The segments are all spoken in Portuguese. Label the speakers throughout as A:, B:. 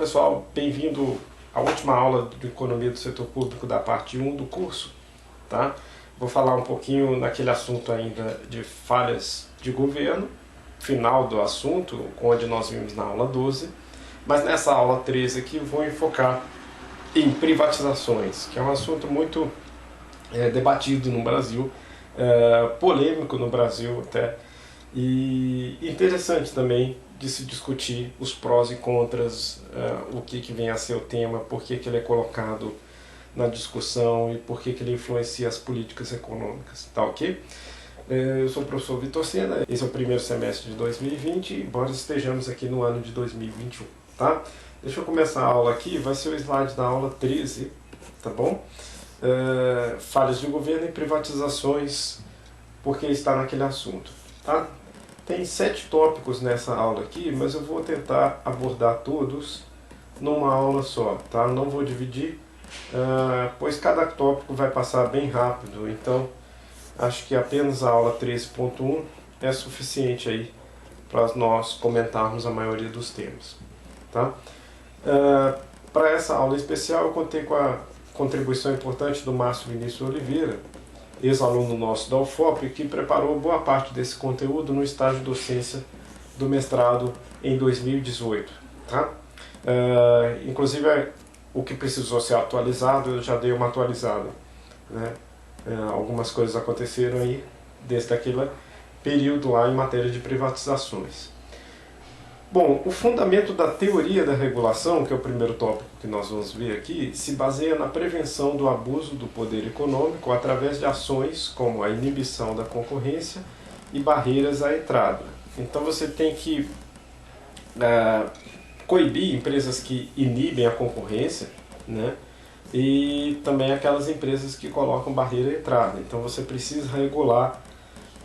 A: pessoal, bem-vindo à última aula de Economia do Setor Público da parte 1 do curso, tá? Vou falar um pouquinho naquele assunto ainda de falhas de governo, final do assunto, onde nós vimos na aula 12, mas nessa aula 13 aqui vou enfocar em privatizações, que é um assunto muito debatido no Brasil, polêmico no Brasil até, e interessante também de se discutir os prós e contras, o que vem a ser o tema, por que ele é colocado na discussão e por que ele influencia as políticas econômicas, tá ok? Eu sou o professor Vitor Sena, esse é o primeiro semestre de 2020, embora estejamos aqui no ano de 2021, tá? Deixa eu começar a aula aqui, vai ser o slide da aula 13, tá bom? Falhas de governo e privatizações, porque está naquele assunto, tá? Tem 7 tópicos nessa aula aqui, mas eu vou tentar abordar todos numa aula só, tá? Não vou dividir, pois cada tópico vai passar bem rápido, então acho que apenas a aula 13.1 é suficiente aí para nós comentarmos a maioria dos temas, tá? Para essa aula especial eu contei com a contribuição importante do Márcio Vinícius Oliveira, ex-aluno nosso da UFOP, que preparou boa parte desse conteúdo no estágio de docência do mestrado em 2018. Tá? Inclusive, o que precisou ser atualizado, eu já dei uma atualizada. Né? Algumas coisas aconteceram aí desde aquele período lá em matéria de privatizações. Bom, o fundamento da teoria da regulação, que é o primeiro tópico que nós vamos ver aqui, se baseia na prevenção do abuso do poder econômico através de ações como a inibição da concorrência e barreiras à entrada. Então você tem que coibir empresas que inibem a concorrência, né? E também aquelas empresas que colocam barreira à entrada. Então você precisa regular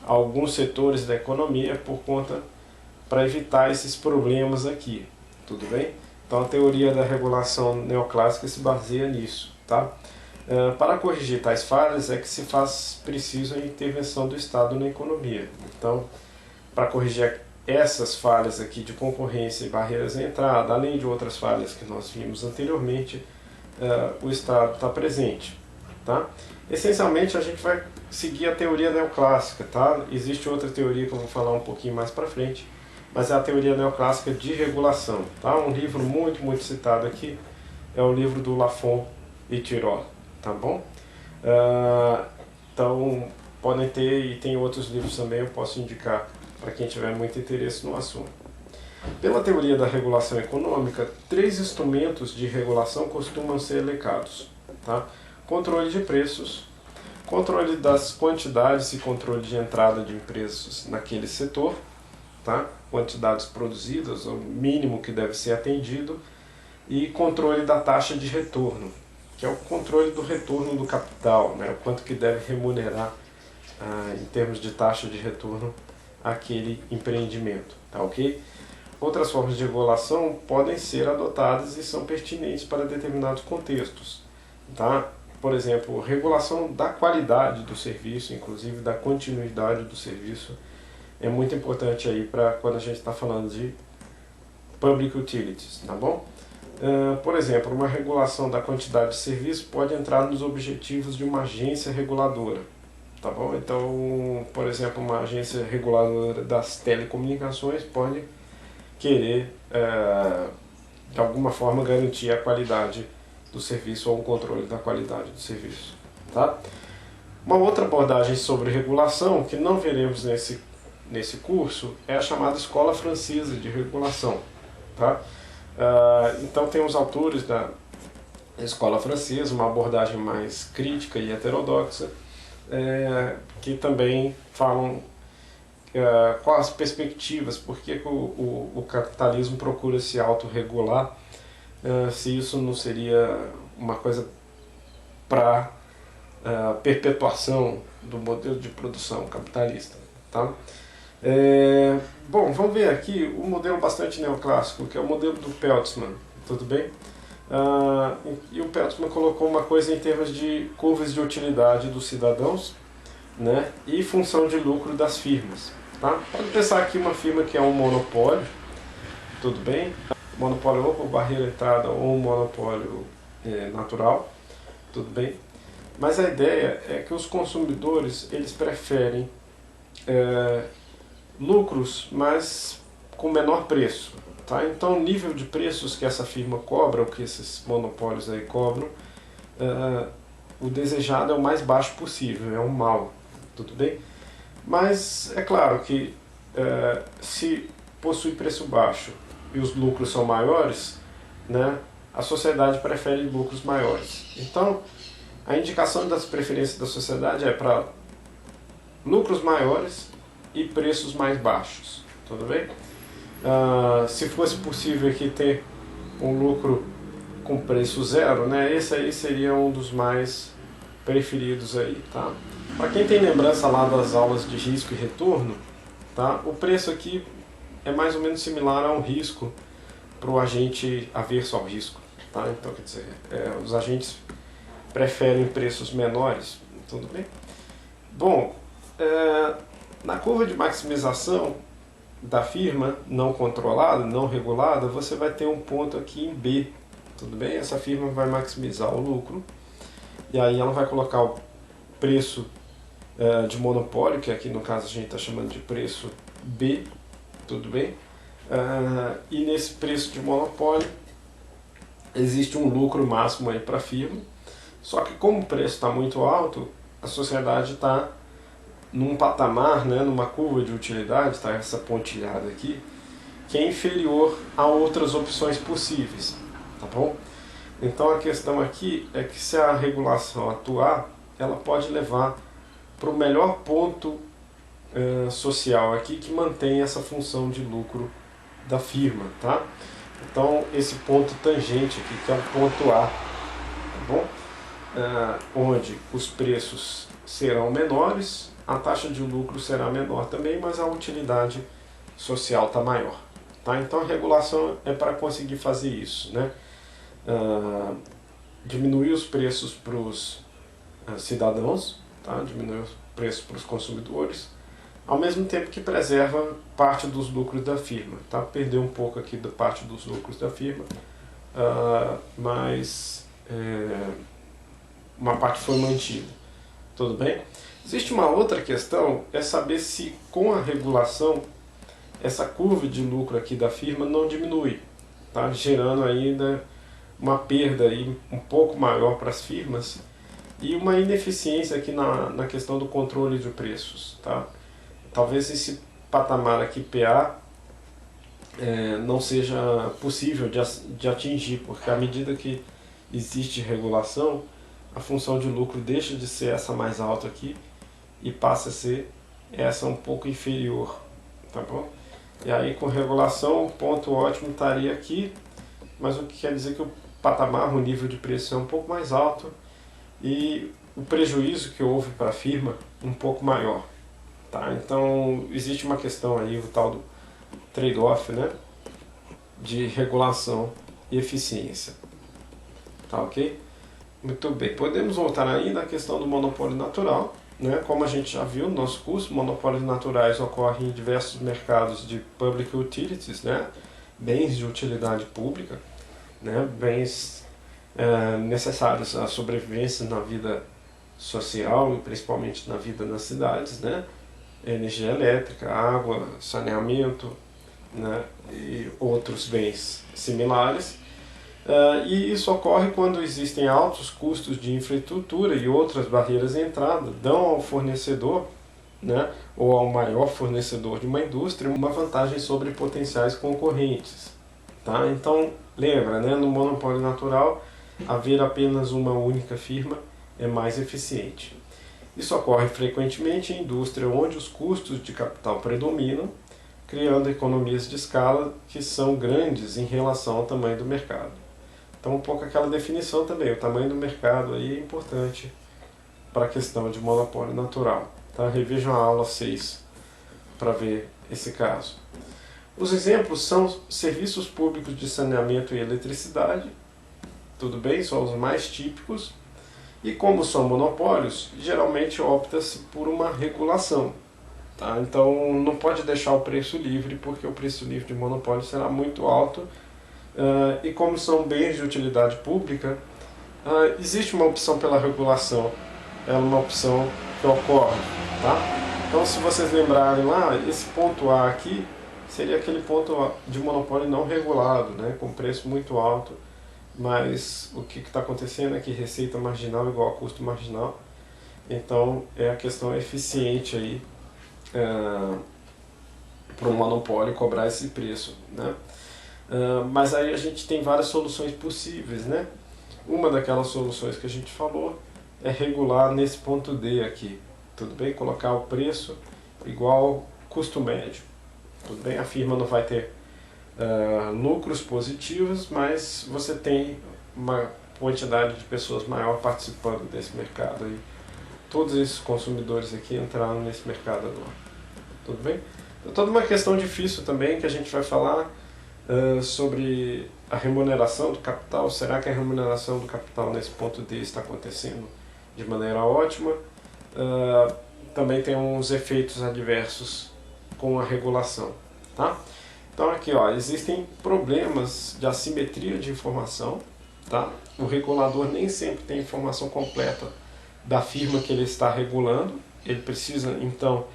A: alguns setores da economia por conta para evitar esses problemas aqui, tudo bem? Então a teoria da regulação neoclássica se baseia nisso, tá? Para corrigir tais falhas é que se faz preciso a intervenção do Estado na economia. Então, para corrigir essas falhas aqui de concorrência e barreiras à entrada, além de outras falhas que nós vimos anteriormente, o Estado está presente, tá? Essencialmente a gente vai seguir a teoria neoclássica, tá? Existe outra teoria que eu vou falar um pouquinho mais para frente, mas é a teoria neoclássica de regulação, tá? Um livro muito citado aqui é o livro do Lafon e Tirole, tá bom? Então podem ter, e tem outros livros também, eu posso indicar para quem tiver muito interesse no assunto. Pela teoria da regulação econômica, 3 instrumentos de regulação costumam ser elencados, tá? Controle de preços, controle das quantidades e controle de entrada de empresas naquele setor, tá? Quantidades produzidas, o mínimo que deve ser atendido, e controle da taxa de retorno, que é o controle do retorno do capital, né? O quanto que deve remunerar em termos de taxa de retorno aquele empreendimento, tá ok? Outras formas de regulação podem ser adotadas e são pertinentes para determinados contextos, tá? Por exemplo, regulação da qualidade do serviço, inclusive da continuidade do serviço, é muito importante aí para quando a gente está falando de public utilities, tá bom? Por exemplo, uma regulação da quantidade de serviço pode entrar nos objetivos de uma agência reguladora, tá bom? Então, por exemplo, uma agência reguladora das telecomunicações pode querer, de alguma forma, garantir a qualidade do serviço ou o controle da qualidade do serviço, tá? Uma outra abordagem sobre regulação, que não veremos nesse curso, é a chamada Escola Francesa de Regulação, tá? Então tem os autores da Escola Francesa, uma abordagem mais crítica e heterodoxa, que também falam quais as perspectivas, por que o capitalismo procura se autorregular, se isso não seria uma coisa para perpetuação do modelo de produção capitalista, tá? Bom, vamos ver aqui o modelo bastante neoclássico, que é o modelo do Peltzman, tudo bem? E o Peltzman colocou uma coisa em termos de curvas de utilidade dos cidadãos, né, e função de lucro das firmas, tá? Pode pensar aqui uma firma que é um monopólio, tudo bem? monopólio ou por barreira de entrada ou um monopólio natural, tudo bem? Mas a ideia é que os consumidores eles preferem lucros, mas com menor preço. Tá? Então o nível de preços que essa firma cobra, ou que esses monopólios aí cobram, o desejado é o mais baixo possível, é um mal, tudo bem? Mas é claro que se possui preço baixo e os lucros são maiores, né, a sociedade prefere lucros maiores. Então, a indicação das preferências da sociedade é para lucros maiores e preços mais baixos, tudo bem? Se fosse possível aqui ter um lucro com preço zero, né, esse aí seria um dos mais preferidos aí, tá? Para quem tem lembrança lá das aulas de risco e retorno, tá, o preço aqui é mais ou menos similar a um risco para o agente averso ao risco, tá? Então, quer dizer, os agentes preferem preços menores, tudo bem? Bom, na curva de maximização da firma não controlada, não regulada, você vai ter um ponto aqui em B, tudo bem? Essa firma vai maximizar o lucro e aí ela vai colocar o preço de monopólio, que aqui no caso a gente está chamando de preço B, tudo bem? E nesse preço de monopólio existe um lucro máximo aí para a firma, só que como o preço está muito alto, a sociedade está num patamar, né, numa curva de utilidade, tá, essa pontilhada aqui, que é inferior a outras opções possíveis, tá bom? Então a questão aqui é que se a regulação atuar, ela pode levar para o melhor ponto social aqui que mantém essa função de lucro da firma, tá? Então esse ponto tangente aqui, que é o ponto A, tá bom? Onde os preços serão menores, a taxa de lucro será menor também, mas a utilidade social está maior. Tá? Então a regulação é para conseguir fazer isso, né? Diminuir os preços para os cidadãos, tá? Diminuir os preços para os consumidores, ao mesmo tempo que preserva parte dos lucros da firma. Tá? Perder um pouco aqui da parte dos lucros da firma, mas uma parte foi mantida. Tudo bem? Existe uma outra questão, é saber se com a regulação essa curva de lucro aqui da firma não diminui, tá? Gerando ainda uma perda aí um pouco maior para as firmas e uma ineficiência aqui na questão do controle de preços, tá? Talvez esse patamar aqui PA não seja possível de atingir, porque à medida que existe regulação, a função de lucro deixa de ser essa mais alta aqui e passa a ser essa um pouco inferior, tá bom? E aí com regulação o ponto ótimo estaria aqui, mas o que quer dizer que o patamar, o nível de preço é um pouco mais alto e o prejuízo que houve para a firma um pouco maior, tá? Então existe uma questão aí, o tal do trade-off, né, de regulação e eficiência, tá ok? Muito bem, podemos voltar ainda à questão do monopólio natural, né? Como a gente já viu no nosso curso, monopólios naturais ocorrem em diversos mercados de public utilities, né? Bens de utilidade pública, né? Bens necessários à sobrevivência na vida social e principalmente na vida nas cidades, né? Energia elétrica, água, saneamento, né? E outros bens similares. E isso ocorre quando existem altos custos de infraestrutura e outras barreiras de entrada, dão ao fornecedor, né, ou ao maior fornecedor de uma indústria uma vantagem sobre potenciais concorrentes. Tá? Então, lembra, né, no monopólio natural, haver apenas uma única firma é mais eficiente. Isso ocorre frequentemente em indústria onde os custos de capital predominam, criando economias de escala que são grandes em relação ao tamanho do mercado. Então um pouco aquela definição também, o tamanho do mercado aí é importante para a questão de monopólio natural. Tá? Revejam a aula 6 para ver esse caso. Os exemplos são serviços públicos de saneamento e eletricidade, tudo bem, são os mais típicos, e como são monopólios, geralmente opta-se por uma regulação. Tá? Então não pode deixar o preço livre, porque o preço livre de monopólio será muito alto, E como são bens de utilidade pública, existe uma opção pela regulação, é uma opção que ocorre, tá? Então, se vocês lembrarem lá, esse ponto A aqui seria aquele ponto de monopólio não regulado, né, com preço muito alto, mas o que está acontecendo é que receita marginal igual a custo marginal, então é a questão eficiente aí para o monopólio cobrar esse preço, né? Mas aí a gente tem várias soluções possíveis, né? Uma daquelas soluções que a gente falou é regular nesse ponto D aqui, tudo bem? Colocar o preço igual custo médio, tudo bem? A firma não vai ter lucros positivos, mas você tem uma quantidade de pessoas maior participando desse mercado aí. Todos esses consumidores aqui entraram nesse mercado agora, tudo bem? Então, toda uma questão difícil também que a gente vai falar sobre a remuneração do capital. Será que a remuneração do capital nesse ponto D está acontecendo de maneira ótima? Também tem uns efeitos adversos com a regulação, tá? Então aqui, ó, existem problemas de assimetria de informação, tá? O regulador nem sempre tem informação completa da firma que ele está regulando, ele precisa então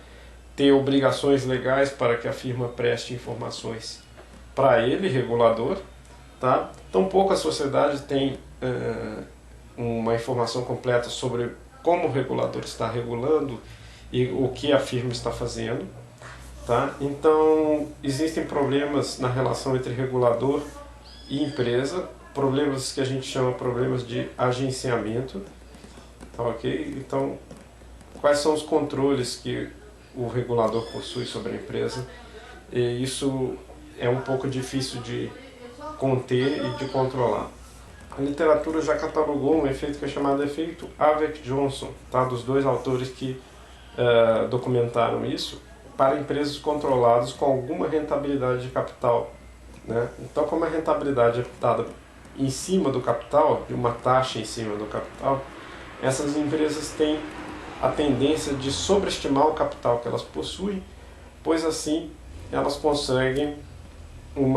A: ter obrigações legais para que a firma preste informações para ele, regulador, tá? Tampouco a sociedade tem uma informação completa sobre como o regulador está regulando e o que a firma está fazendo, tá? Então existem problemas na relação entre regulador e empresa, problemas que a gente chama problemas de agenciamento, tá, ok? Então, quais são os controles que o regulador possui sobre a empresa? E isso é um pouco difícil de conter e de controlar. A literatura já catalogou um efeito que é chamado efeito Avett-Johnson, tá? Dos dois autores que documentaram isso, para empresas controladas com alguma rentabilidade de capital, né? Então, como a rentabilidade é dada em cima do capital, de uma taxa em cima do capital, essas empresas têm a tendência de sobreestimar o capital que elas possuem, pois assim elas conseguem um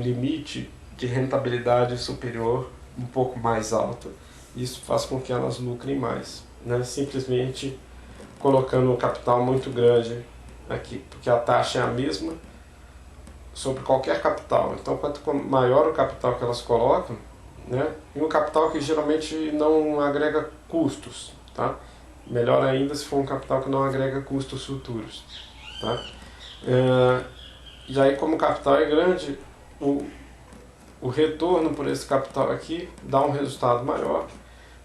A: limite de rentabilidade superior um pouco mais alto. Isso faz com que elas lucrem mais, né? Simplesmente colocando um capital muito grande aqui, porque a taxa é a mesma sobre qualquer capital. Então, quanto maior o capital que elas colocam, né? E um capital que geralmente não agrega custos, tá? Melhor ainda se for um capital que não agrega custos futuros, tá? E aí, como o capital é grande, o retorno por esse capital aqui dá um resultado maior.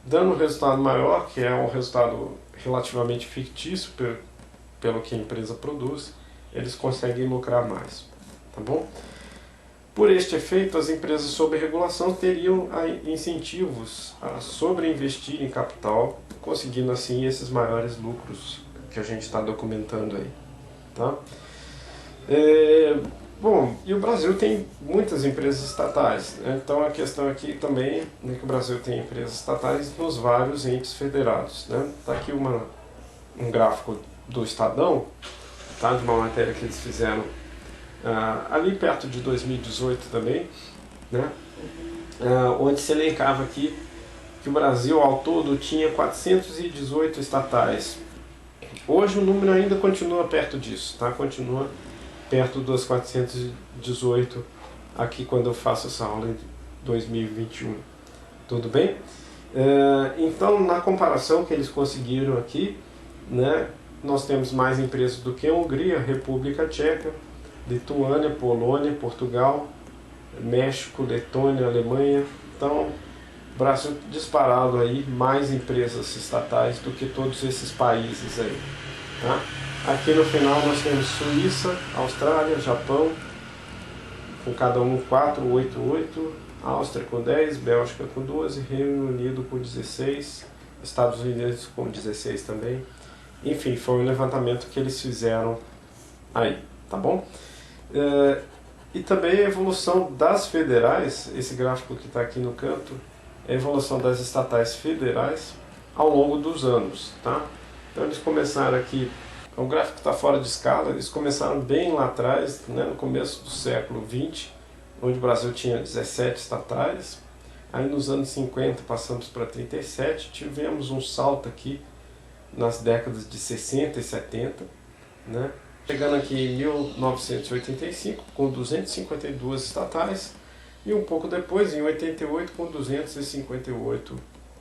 A: Dando um resultado maior, que é um resultado relativamente fictício pelo que a empresa produz, eles conseguem lucrar mais, tá bom? Por este efeito, as empresas sob regulação teriam incentivos a sobreinvestir em capital, conseguindo assim esses maiores lucros que a gente está documentando aí, tá? Bom, e o Brasil tem muitas empresas estatais, né? Então a questão aqui também é que o Brasil tem empresas estatais nos vários entes federados, né? Tá aqui um gráfico do Estadão, tá? De uma matéria que eles fizeram ali perto de 2018 também, né? Onde se elencava aqui que o Brasil ao todo tinha 418 estatais. Hoje o número ainda continua perto disso, tá? Continua perto das 418 aqui quando eu faço essa aula em 2021. Tudo bem? Então, na comparação que eles conseguiram aqui, né, nós temos mais empresas do que a Hungria, República Tcheca, Lituânia, Polônia, Portugal, México, Letônia, Alemanha. Então, o Brasil disparado aí, mais empresas estatais do que todos esses países aí, tá? Aqui no final nós temos Suíça, Austrália, Japão, com cada um 4, 8, 8, Áustria com 10, Bélgica com 12, Reino Unido com 16, Estados Unidos com 16 também. Enfim, foi um levantamento que eles fizeram aí, tá bom? E também a evolução das federais, esse gráfico que está aqui no canto, é a evolução das estatais federais ao longo dos anos, tá? Então eles começaram aqui, o gráfico está fora de escala, eles começaram bem lá atrás, né, no começo do século XX, onde o Brasil tinha 17 estatais. Aí nos anos 50 passamos para 37, tivemos um salto aqui nas décadas de 60 e 70, né? Chegando aqui em 1985 com 252 estatais e um pouco depois, em 88, com 258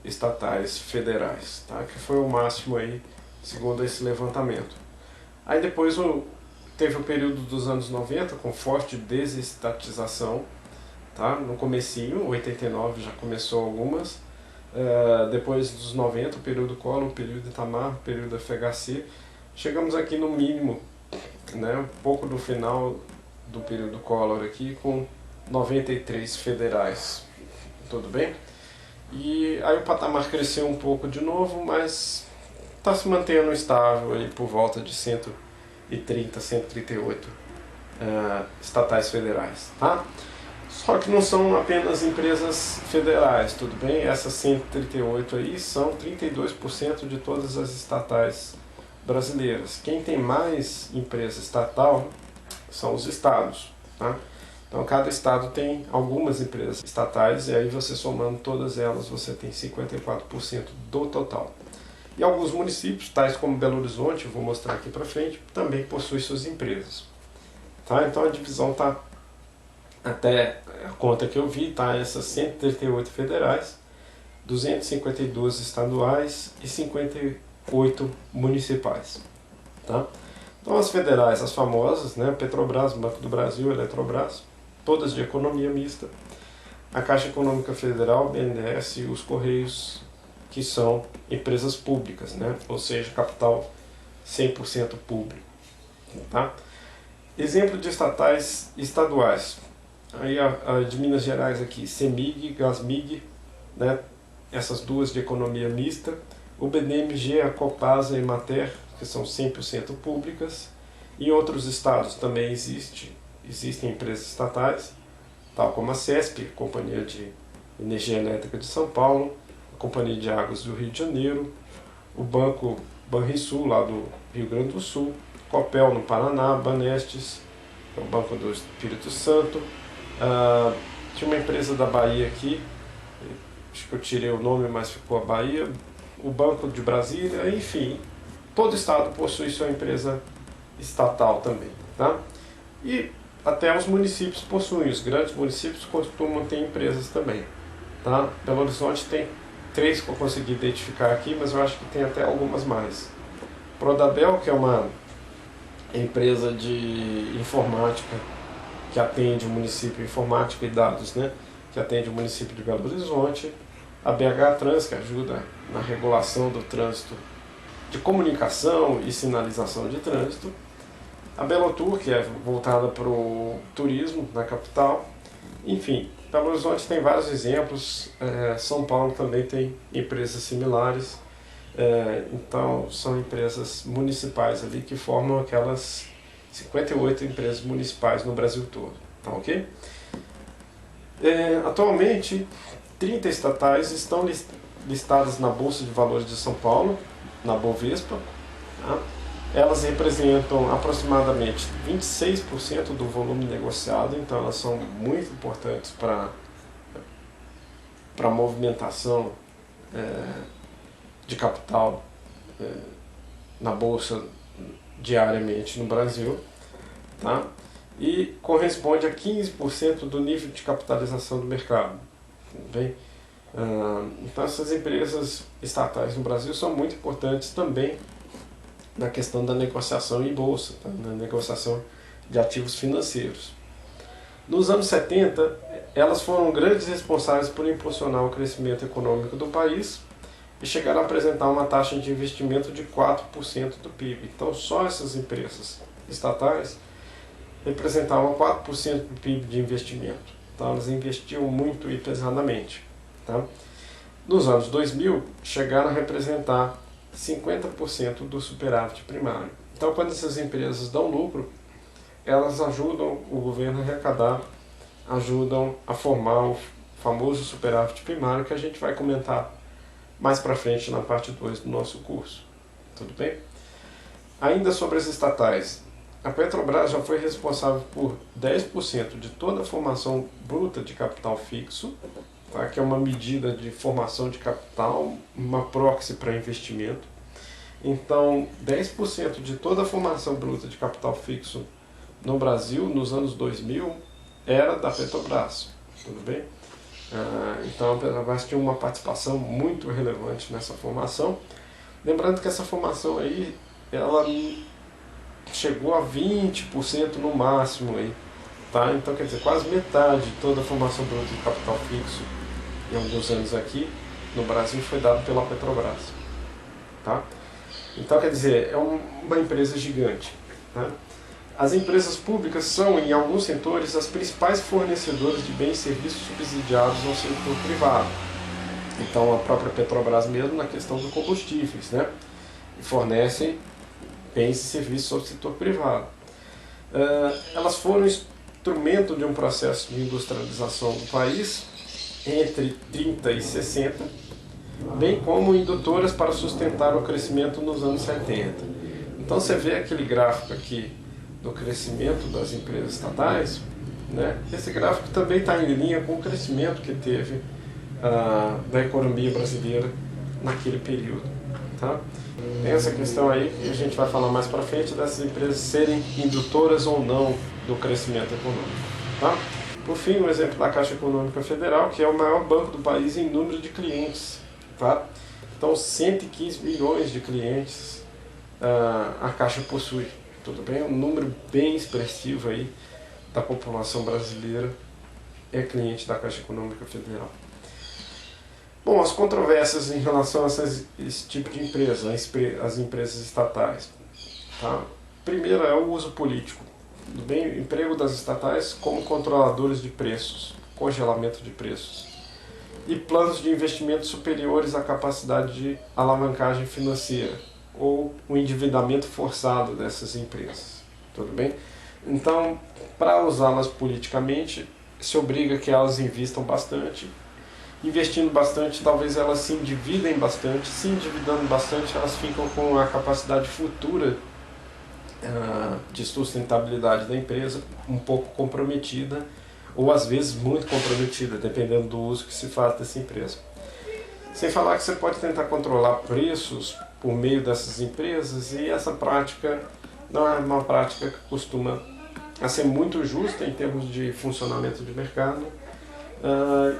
A: estatais federais, tá? Que foi o máximo aí, segundo esse levantamento. Aí depois teve o período dos anos 90 com forte desestatização, tá? No comecinho, 89 já começou algumas, depois dos 90, o período Collor, o período Itamar, o período FHC, chegamos aqui no mínimo, né? Um pouco do final do período Collor aqui, com 93 federais, tudo bem? E aí o patamar cresceu um pouco de novo, mas está se mantendo estável aí por volta de 130, 138 estatais federais, tá? Só que não são apenas empresas federais, tudo bem? Essas 138 aí são 32% de todas as estatais brasileiras. Quem tem mais empresa estatal são os estados, tá? Então cada estado tem algumas empresas estatais e aí você somando todas elas você tem 54% do total. E alguns municípios, tais como Belo Horizonte, eu vou mostrar aqui para frente, também possuem suas empresas. Tá? Então a divisão está, até a conta que eu vi, tá? Essas 138 federais, 252 estaduais e 58 municipais. Tá? Então as federais, as famosas, né? Petrobras, Banco do Brasil, Eletrobras, todas de economia mista, a Caixa Econômica Federal, BNDES e os Correios, que são empresas públicas, né? Ou seja, capital 100% público. Tá? Exemplo de estatais estaduais. Aí a de Minas Gerais aqui, CEMIG, GASMIG, né? Essas duas de economia mista. O BNMG, a Copasa e a Emater, que são 100% públicas. Em outros estados também existem empresas estatais, tal como a CESP, Companhia de Energia Elétrica de São Paulo, a Companhia de Águas do Rio de Janeiro, o Banco Banrisul, lá do Rio Grande do Sul, Copel no Paraná, Banestes, que é o Banco do Espírito Santo. Tinha uma empresa da Bahia aqui, acho que eu tirei o nome, mas ficou a Bahia, o Banco de Brasília, enfim, todo estado possui sua empresa estatal também, tá? E até os municípios possuem, os grandes municípios costumam ter empresas também, tá? Belo Horizonte tem 3 que eu consegui identificar aqui, mas eu acho que tem até algumas mais. Prodabel, que é uma empresa de informática que atende o município, informática e dados, né? Que atende o município de Belo Horizonte. A BH Trans, que ajuda na regulação do trânsito de comunicação e sinalização de trânsito. A Belotur, que é voltada para o turismo na capital. Enfim, Belo Horizonte tem vários exemplos, São Paulo também tem empresas similares, então são empresas municipais ali que formam aquelas 58 empresas municipais no Brasil todo, tá ok? Atualmente, 30 estatais estão listadas na Bolsa de Valores de São Paulo, na Bovespa, tá? Elas representam aproximadamente 26% do volume negociado, então elas são muito importantes para a movimentação de capital na Bolsa diariamente no Brasil, tá? E corresponde a 15% do nível de capitalização do mercado. Bem? Então essas empresas estatais no Brasil são muito importantes também na questão da negociação em bolsa, tá? Na negociação de ativos financeiros. Nos anos 70, elas foram grandes responsáveis por impulsionar o crescimento econômico do país e chegaram a apresentar uma taxa de investimento de 4% do PIB. Então só essas empresas estatais representavam 4% do PIB de investimento. Então elas investiam muito e pesadamente. Tá? Nos anos 2000, chegaram a representar 50% do superávit primário. Então, quando essas empresas dão lucro, elas ajudam o governo a arrecadar, ajudam a formar o famoso superávit primário, que a gente vai comentar mais para frente na parte 2 do nosso curso. Tudo bem? Ainda sobre as estatais, a Petrobras já foi responsável por 10% de toda a formação bruta de capital fixo, tá? Que é uma medida de formação de capital, uma proxy para investimento. Então, 10% de toda a formação bruta de capital fixo no Brasil, nos anos 2000, era da Petrobras, tudo bem? Então, a Petrobras tinha uma participação muito relevante nessa formação. Lembrando que essa formação aí, ela chegou a 20% no máximo aí, tá? Então, quer dizer, quase metade de toda a formação bruta de capital fixo em alguns anos aqui no Brasil foi dado pela Petrobras, tá? Então, quer dizer, é uma empresa gigante, né? As empresas públicas são, em alguns setores, as principais fornecedoras de bens e serviços subsidiados ao setor privado. Então, a própria Petrobras mesmo, na questão dos combustíveis, né? Fornecem bens e serviços ao setor privado. Elas foram instrumento de um processo de industrialização do país entre 30 e 60, bem como indutoras para sustentar o crescimento nos anos 70. Então você vê aquele gráfico aqui do crescimento das empresas estatais, né? Esse gráfico também está em linha com o crescimento que teve da economia brasileira naquele período, tá? Tem essa questão aí que a gente vai falar mais para frente dessas empresas serem indutoras ou não do crescimento econômico, tá? Por fim, um exemplo da Caixa Econômica Federal, que é o maior banco do país em número de clientes, tá? Então, 115 milhões de clientes a Caixa possui, tudo bem? Um número bem expressivo aí da população brasileira é cliente da Caixa Econômica Federal. Bom, as controvérsias em relação a esse tipo de empresa, as empresas estatais, tá? Primeiro é o uso político, tudo bem? O emprego das estatais como controladores de preços, congelamento de preços, e planos de investimento superiores à capacidade de alavancagem financeira, ou o endividamento forçado dessas empresas, tudo bem? Então, para usá-las politicamente, se obriga que elas investam bastante. Investindo bastante, talvez elas se endividem bastante. Se endividando bastante, elas ficam com a capacidade futura de sustentabilidade da empresa um pouco comprometida, ou às vezes muito comprometida, dependendo do uso que se faz dessa empresa. Sem falar que você pode tentar controlar preços por meio dessas empresas, e essa prática não é uma prática que costuma ser muito justa em termos de funcionamento de mercado,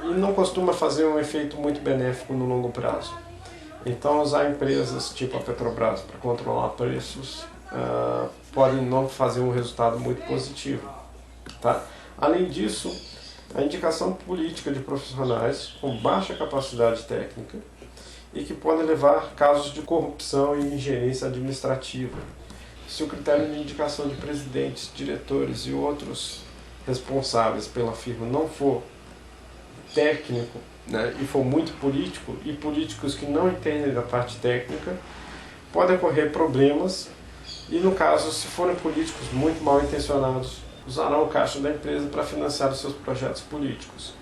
A: e não costuma fazer um efeito muito benéfico no longo prazo. Então, usar empresas tipo a Petrobras para controlar preços podem não fazer um resultado muito positivo, tá? Além disso, a indicação política de profissionais com baixa capacidade técnica e que podem levar casos de corrupção e ingerência administrativa. Se o critério de indicação de presidentes, diretores e outros responsáveis pela firma não for técnico, né, e for muito político, e políticos que não entendem da parte técnica, podem ocorrer problemas, e no caso, se forem políticos muito mal intencionados, usarão o caixa da empresa para financiar os seus projetos políticos,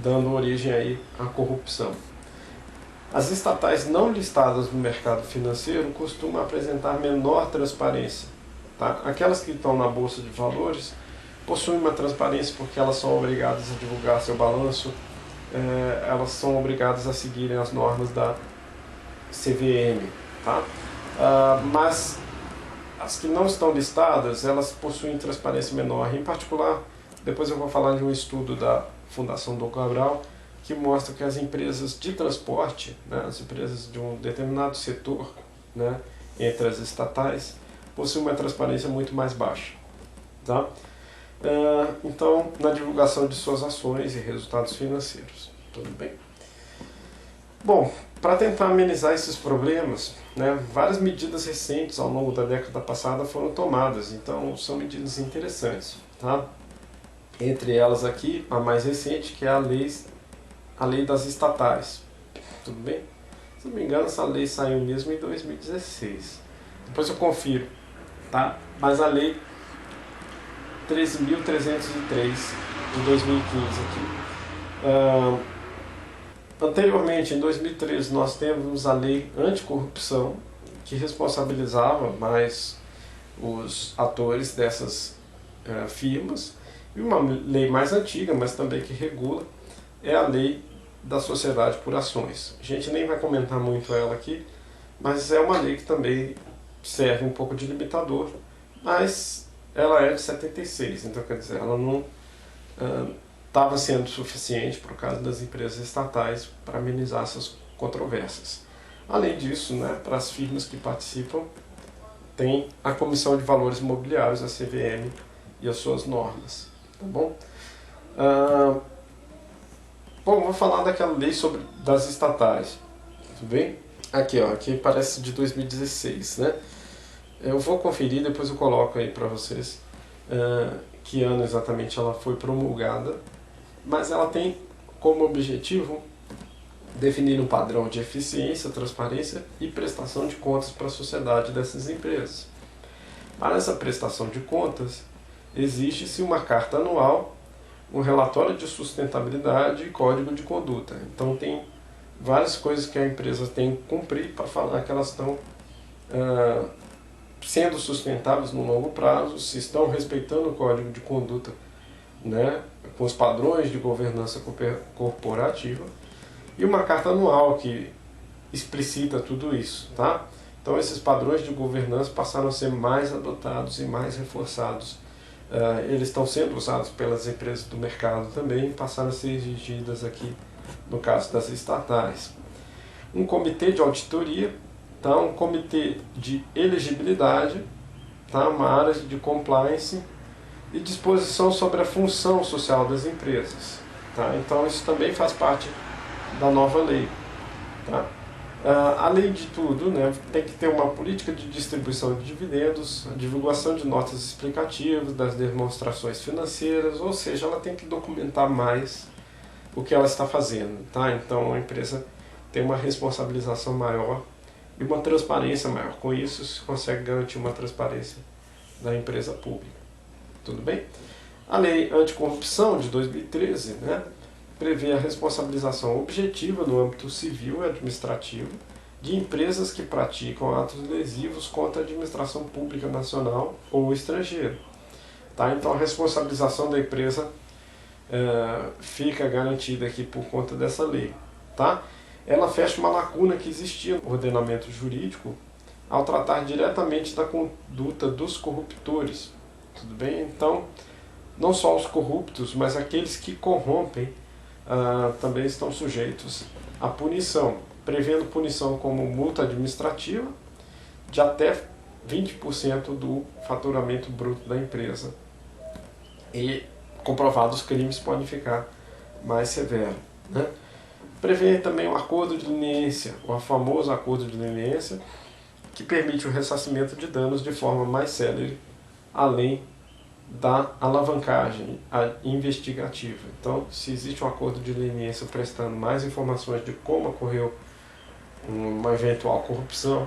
A: dando origem aí à corrupção. As estatais não listadas no mercado financeiro costumam apresentar menor transparência, tá? Aquelas que estão na Bolsa de Valores possuem uma transparência porque elas são obrigadas a divulgar seu balanço, elas são obrigadas a seguirem as normas da CVM, tá? Mas as que não estão listadas, elas possuem transparência menor. Em particular, depois eu vou falar de um estudo da Fundação Dom Cabral, que mostra que as empresas de transporte, né, as empresas de um determinado setor, né, entre as estatais, possuem uma transparência muito mais baixa, tá? Então, na divulgação de suas ações e resultados financeiros, tudo bem? Bom, para tentar amenizar esses problemas, né, várias medidas recentes ao longo da década passada foram tomadas, então são medidas interessantes, tá? Entre elas aqui, a mais recente, que é a lei das estatais, tudo bem? Se não me engano, essa lei saiu mesmo em 2016, depois eu confiro, tá? Mas a lei 13.303 de 2015 aqui. Anteriormente, em 2013, nós temos a lei anticorrupção, que responsabilizava mais os atores dessas firmas. E uma lei mais antiga, mas também que regula, é a lei da sociedade por ações. A gente nem vai comentar muito ela aqui, mas é uma lei que também serve um pouco de limitador, mas ela é de 76, então quer dizer, ela não estava sendo suficiente para o caso das empresas estatais para amenizar essas controvérsias. Além disso, né, para as firmas que participam, tem a Comissão de Valores Imobiliários, a CVM, e as suas normas. Tá bom? Bom, vou falar daquela lei das estatais. Tudo bem? Aqui, ó, aqui parece de 2016, né? Eu vou conferir, depois eu coloco aí para vocês que ano exatamente ela foi promulgada, mas ela tem como objetivo definir um padrão de eficiência, transparência e prestação de contas para a sociedade dessas empresas. Para essa prestação de contas, existe-se uma carta anual, um relatório de sustentabilidade e código de conduta. Então tem várias coisas que a empresa tem que cumprir para falar que elas estão sendo sustentáveis no longo prazo, se estão respeitando o código de conduta, né, com os padrões de governança corporativa, e uma carta anual que explicita tudo isso, tá? Então esses padrões de governança passaram a ser mais adotados e mais reforçados. Eles estão sendo usados pelas empresas do mercado também, passaram a ser exigidas aqui no caso das estatais. Um comitê de auditoria, tá? Um comitê de elegibilidade, tá? Uma área de compliance e disposição sobre a função social das empresas. Tá? Então isso também faz parte da nova lei. Tá? Além de tudo, né, tem que ter uma política de distribuição de dividendos, a divulgação de notas explicativas das demonstrações financeiras, ou seja, ela tem que documentar mais o que ela está fazendo. Tá? Então a empresa tem uma responsabilização maior e uma transparência maior. Com isso se consegue garantir uma transparência da empresa pública. Tudo bem? A Lei Anticorrupção de 2013, né, prevê a responsabilização objetiva no âmbito civil e administrativo de empresas que praticam atos lesivos contra a administração pública nacional ou estrangeira. Tá? Então a responsabilização da empresa fica garantida aqui por conta dessa lei. Tá? Ela fecha uma lacuna que existia no ordenamento jurídico ao tratar diretamente da conduta dos corruptores. Tudo bem? Então, não só os corruptos, mas aqueles que corrompem também estão sujeitos à punição, prevendo punição como multa administrativa de até 20% do faturamento bruto da empresa. E comprovados crimes podem ficar mais severo. Né? Prevê também o acordo de leniência, o famoso acordo de leniência, que permite o ressarcimento de danos de forma mais célere, além da alavancagem investigativa. Então, se existe um acordo de leniência prestando mais informações de como ocorreu uma eventual corrupção,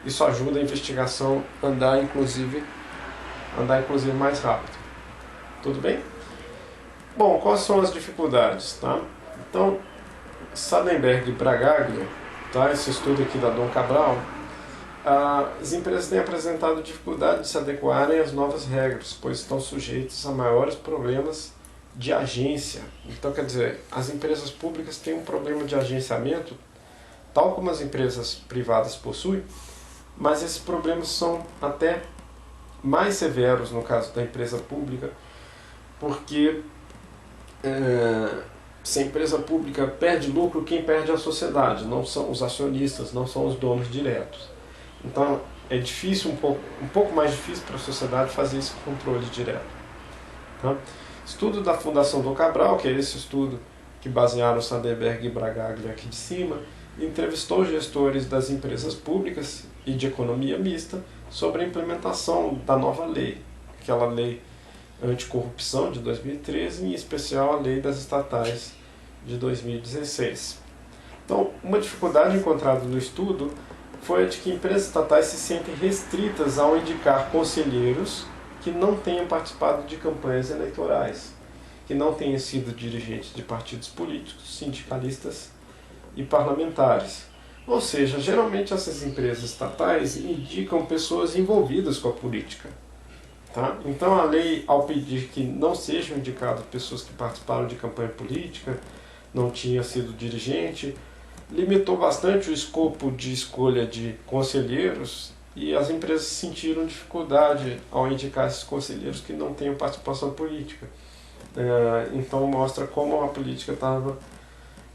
A: isso ajuda a investigação a andar inclusive mais rápido. Tudo bem? Bom, quais são as dificuldades? Tá? Então, Sadenberg e Bragaglia, tá? Esse estudo aqui da Dom Cabral, as empresas têm apresentado dificuldade de se adequarem às novas regras, pois estão sujeitas a maiores problemas de agência. Então, quer dizer, as empresas públicas têm um problema de agenciamento, tal como as empresas privadas possuem, mas esses problemas são até mais severos no caso da empresa pública, porque se a empresa pública perde lucro, quem perde é a sociedade, não são os acionistas, não são os donos diretos. Então é difícil, um pouco mais difícil para a sociedade fazer esse controle direto. Tá? Estudo da Fundação Dom Cabral, que é esse estudo que basearam Sadenberg e Bragaglia aqui de cima, entrevistou gestores das empresas públicas e de economia mista sobre a implementação da nova lei, aquela lei anticorrupção de 2013, em especial a lei das estatais de 2016. Então, uma dificuldade encontrada no estudo foi a de que empresas estatais se sentem restritas ao indicar conselheiros que não tenham participado de campanhas eleitorais, que não tenham sido dirigentes de partidos políticos, sindicalistas e parlamentares, Ou seja, geralmente essas empresas estatais indicam pessoas envolvidas com a política. Tá? Então a lei, ao pedir que não sejam indicadas pessoas que participaram de campanha política, não tinha sido dirigente, limitou bastante o escopo de escolha de conselheiros e as empresas sentiram dificuldade ao indicar esses conselheiros que não tenham participação política. Então mostra como a política estava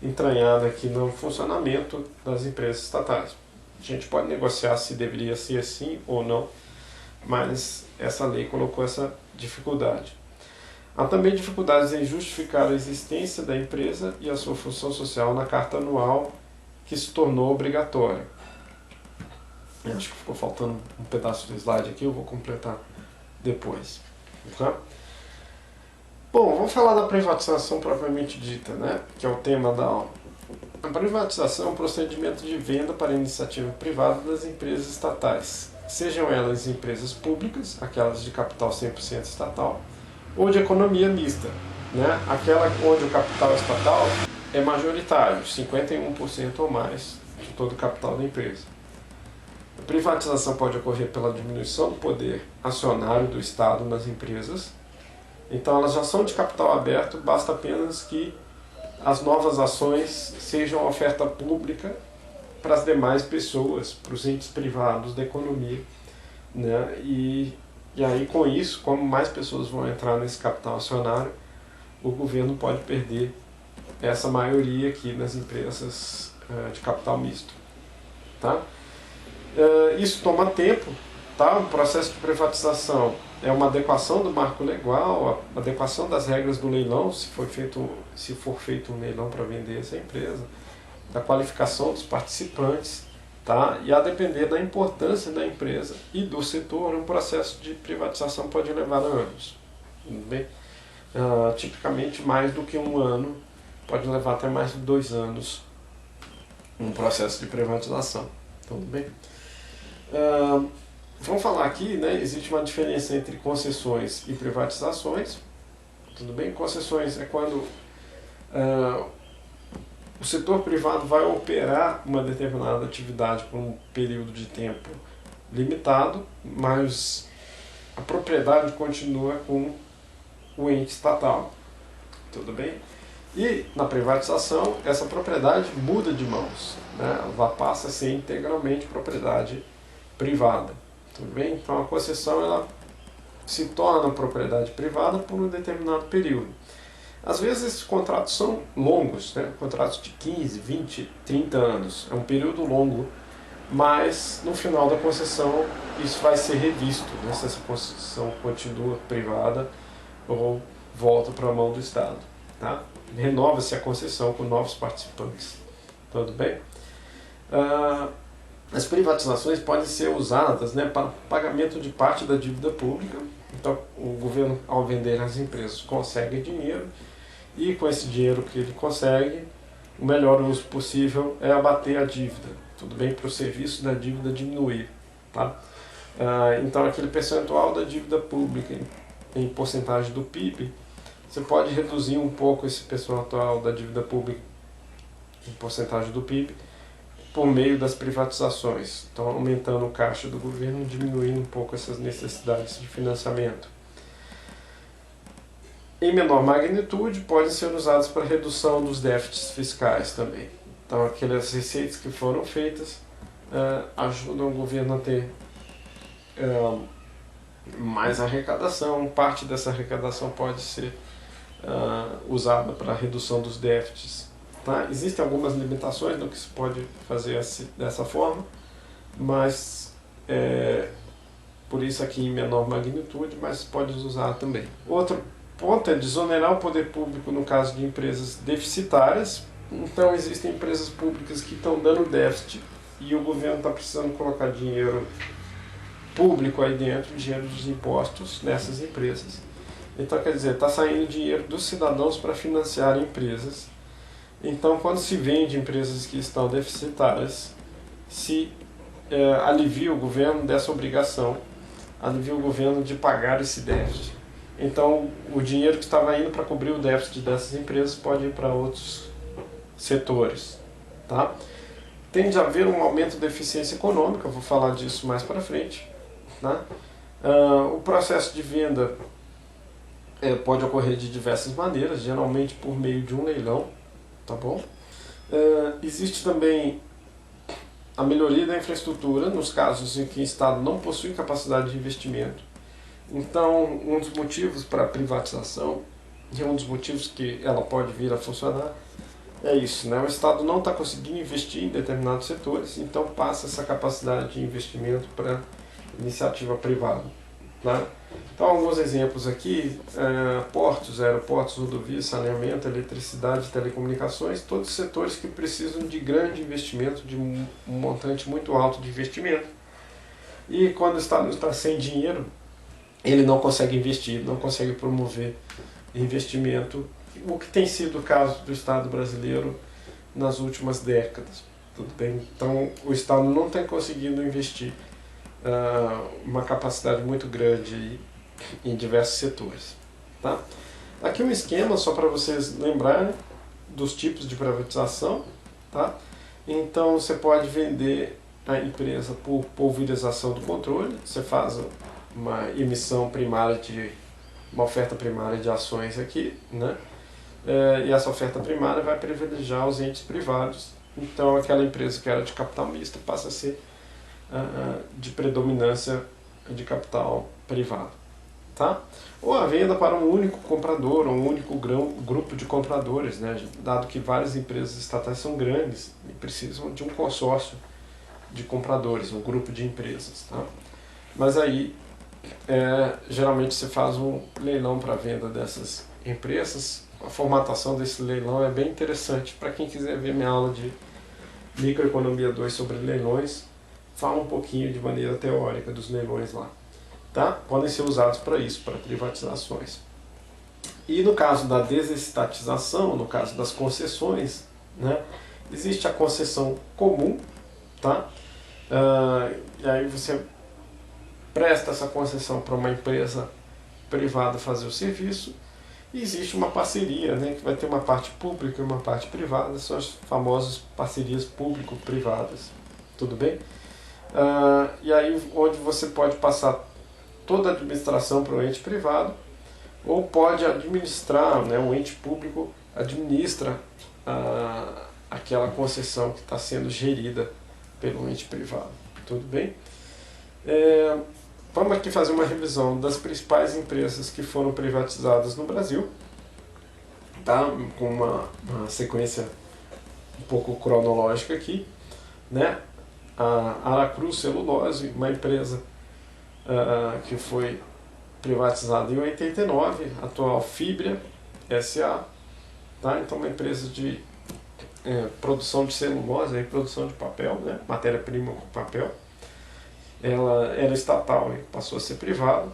A: entranhada aqui no funcionamento das empresas estatais. A gente pode negociar se deveria ser assim ou não, mas essa lei colocou essa dificuldade. Há também dificuldades em justificar a existência da empresa e a sua função social na carta anual, que se tornou obrigatória. Acho que ficou faltando um pedaço do slide aqui, eu vou completar depois. Tá? Bom, vamos falar da privatização propriamente dita, né? Que é o tema da aula. A privatização é um procedimento de venda para iniciativa privada das empresas estatais, sejam elas empresas públicas, aquelas de capital 100% estatal, ou de economia mista, né? Aquela onde o capital estatal é majoritário, 51% ou mais de todo o capital da empresa. A privatização pode ocorrer pela diminuição do poder acionário do Estado nas empresas. Então elas já são de capital aberto, basta apenas que as novas ações sejam oferta pública para as demais pessoas, para os entes privados da economia, né? E aí com isso, como mais pessoas vão entrar nesse capital acionário, o governo pode perder essa maioria aqui nas empresas de capital misto. Tá? Isso toma tempo, tá? O processo de privatização é uma adequação do marco legal, a adequação das regras do leilão, se for feito um leilão para vender essa empresa, da qualificação dos participantes, tá? E a depender da importância da empresa e do setor, um processo de privatização pode levar anos. Tudo bem? Tipicamente mais do que um ano, pode levar até mais de 2 anos um processo de privatização. Tudo bem? Vamos falar aqui, né? Existe uma diferença entre concessões e privatizações. Tudo bem? Concessões é quando o setor privado vai operar uma determinada atividade por um período de tempo limitado, mas a propriedade continua com o ente estatal. Tudo bem? E na privatização, essa propriedade muda de mãos, né? Ela passa a ser integralmente propriedade privada. Tudo bem? Então a concessão ela se torna propriedade privada por um determinado período. Às vezes esses contratos são longos, né? Contratos de 15, 20, 30 anos. É um período longo, mas no final da concessão isso vai ser revisto, né? Se essa concessão continua privada ou volta para a mão do Estado. Tá? Renova-se a concessão com novos participantes. Tudo bem? As privatizações podem ser usadas, né, para pagamento de parte da dívida pública. Então, o governo, ao vender as empresas, consegue dinheiro e com esse dinheiro que ele consegue, o melhor uso possível é abater a dívida. Tudo bem? Para o serviço da dívida diminuir. Tá? Então, aquele percentual da dívida pública em porcentagem do PIB, você pode reduzir um pouco esse percentual da dívida pública em porcentagem do PIB por meio das privatizações. Então, aumentando o caixa do governo, diminuindo um pouco essas necessidades de financiamento. Em menor magnitude, podem ser usados para redução dos déficits fiscais também. Então, aquelas receitas que foram feitas ajudam o governo a ter mais arrecadação. Parte dessa arrecadação pode ser usada para a redução dos déficits. Tá? Existem algumas limitações no que se pode fazer dessa forma, mas por isso aqui em menor magnitude, mas pode usar também. Outro ponto é desonerar o poder público no caso de empresas deficitárias. Então existem empresas públicas que estão dando déficit e o governo está precisando colocar dinheiro público aí dentro, dinheiro dos impostos nessas empresas. Então quer dizer, está saindo dinheiro dos cidadãos para financiar empresas. Então, quando se vende empresas que estão deficitárias, se alivia o governo dessa obrigação, alivia o governo de pagar esse déficit. Então, o dinheiro que estava indo para cobrir o déficit dessas empresas pode ir para outros setores. Tá? tende a haver um aumento da eficiência econômica, eu vou falar disso mais para frente, né? O processo de venda pode ocorrer de diversas maneiras, geralmente por meio de um leilão, tá bom? Existe também a melhoria da infraestrutura nos casos em que o Estado não possui capacidade de investimento. Então, um dos motivos para a privatização, e um dos motivos que ela pode vir a funcionar, é isso, né? O Estado não está conseguindo investir em determinados setores, então passa essa capacidade de investimento para iniciativa privada, né? Então, alguns exemplos aqui: portos, aeroportos, rodovias, saneamento, eletricidade, telecomunicações, todos setores que precisam de grande investimento, de um montante muito alto de investimento. E quando o Estado está sem dinheiro, ele não consegue investir, não consegue promover investimento, o que tem sido o caso do Estado brasileiro nas últimas décadas. Tudo bem? Então, o Estado não tem conseguido investir uma capacidade muito grande em diversos setores. Tá? Aqui um esquema só para vocês lembrarem dos tipos de privatização. Tá? Então, você pode vender a empresa por pulverização do controle, você faz uma emissão primária uma oferta primária de ações aqui, né? E essa oferta primária vai privilegiar os entes privados. Então aquela empresa que era de capital misto passa a ser de predominância de capital privado, tá? Ou a venda para um único comprador, ou um único grupo de compradores, né? Dado que várias empresas estatais são grandes e precisam de um consórcio de compradores, um grupo de empresas, tá? Mas aí geralmente se faz um leilão para a venda dessas empresas. A formatação desse leilão é bem interessante. Para quem quiser ver minha aula de Microeconomia 2 sobre leilões, fala um pouquinho de maneira teórica dos leilões lá. Tá? Podem ser usados para isso, para privatizações. E no caso da desestatização, no caso das concessões, né, existe a concessão comum, tá? E aí você presta essa concessão para uma empresa privada fazer o serviço, e existe uma parceria, né, que vai ter uma parte pública e uma parte privada, são as famosas parcerias público-privadas, tudo bem? E aí onde você pode passar toda a administração para o ente privado, ou pode administrar, né, o ente público administra aquela concessão que está sendo gerida pelo ente privado, tudo bem? Vamos aqui fazer uma revisão das principais empresas que foram privatizadas no Brasil, tá? Com uma sequência um pouco cronológica aqui, né? A Aracruz Celulose, uma empresa que foi privatizada em 89, atual Fibria S.A., tá? Então uma empresa de produção de celulose, produção de papel, né? Matéria-prima com papel. Ela era estatal e passou a ser privada.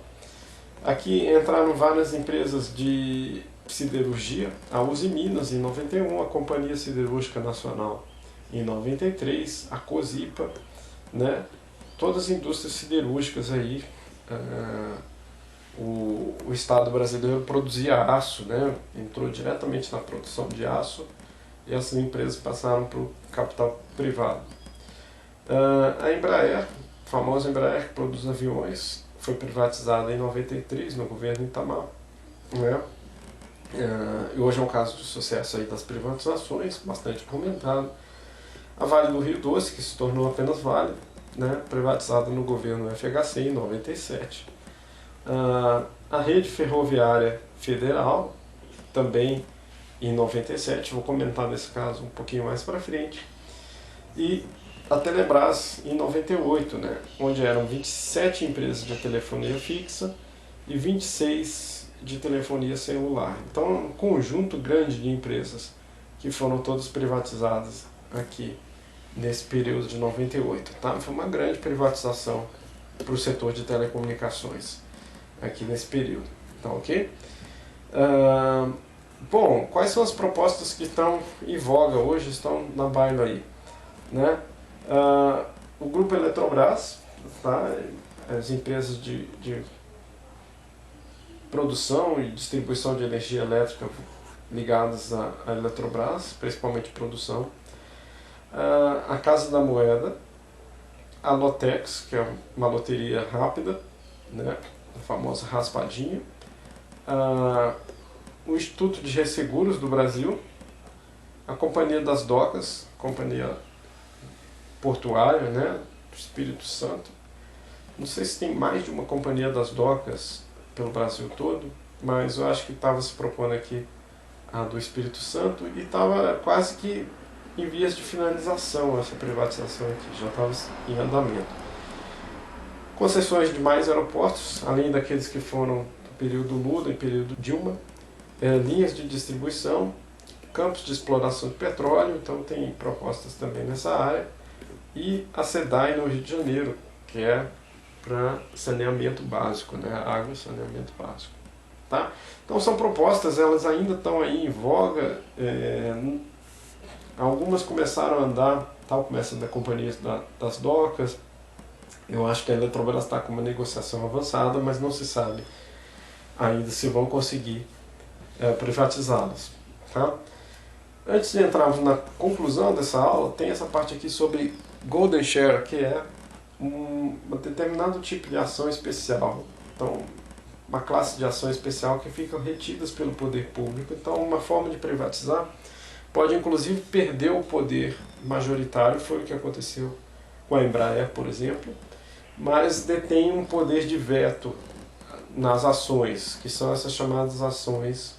A: Aqui entraram várias empresas de siderurgia, a Uzi Minas em 91, a Companhia Siderúrgica Nacional em 93, a Cosipa, né? Todas as indústrias siderúrgicas aí. O Estado brasileiro produzia aço, né? Entrou diretamente na produção de aço e essas empresas passaram para o capital privado. A Embraer, a famosa Embraer, que produz aviões, foi privatizada em 93 no governo Itamar, né? E hoje é um caso de sucesso aí das privatizações, bastante comentado. A Vale do Rio Doce, que se tornou apenas Vale, né? Privatizada no governo FHC em 97. A Rede Ferroviária Federal, também em 97, vou comentar nesse caso um pouquinho mais para frente. E a Telebrás em 98, né, onde eram 27 empresas de telefonia fixa e 26 de telefonia celular. Então, um conjunto grande de empresas que foram todas privatizadas aqui nesse período de 98. Tá? Foi uma grande privatização para o setor de telecomunicações aqui nesse período. Tá, ok? Bom, quais são as propostas que estão em voga hoje, estão na baila aí, né? O grupo Eletrobras, tá? As empresas de produção e distribuição de energia elétrica ligadas à Eletrobras, principalmente produção. a Casa da Moeda, a Lotex, que é uma loteria rápida, né, a famosa raspadinha, o Instituto de Resseguros do Brasil, a Companhia das Docas, companhia portuária, né, do Espírito Santo. Não sei se tem mais de uma Companhia das Docas pelo Brasil todo, mas eu acho que estava se propondo aqui a do Espírito Santo e estava quase que em vias de finalização essa privatização aqui, já estava em andamento. Concessões de mais aeroportos, além daqueles que foram do período Lula e período Dilma, linhas de distribuição, campos de exploração de petróleo, então tem propostas também nessa área, e a SEDAI no Rio de Janeiro, que é para saneamento básico, né? Água e saneamento básico. Tá? Então são propostas, elas ainda estão aí em voga, algumas começaram a andar, tal como essa da Companhia das Docas. Eu acho que a Eletrobras está com uma negociação avançada, mas não se sabe ainda se vão conseguir privatizá-las. Tá? Antes de entrarmos na conclusão dessa aula, tem essa parte aqui sobre Golden Share, que é um determinado tipo de ação especial. Então, uma classe de ação especial que ficam retidas pelo poder público. Então, uma forma de privatizar pode, inclusive, perder o poder majoritário, foi o que aconteceu com a Embraer, por exemplo, mas detém um poder de veto nas ações, que são essas chamadas ações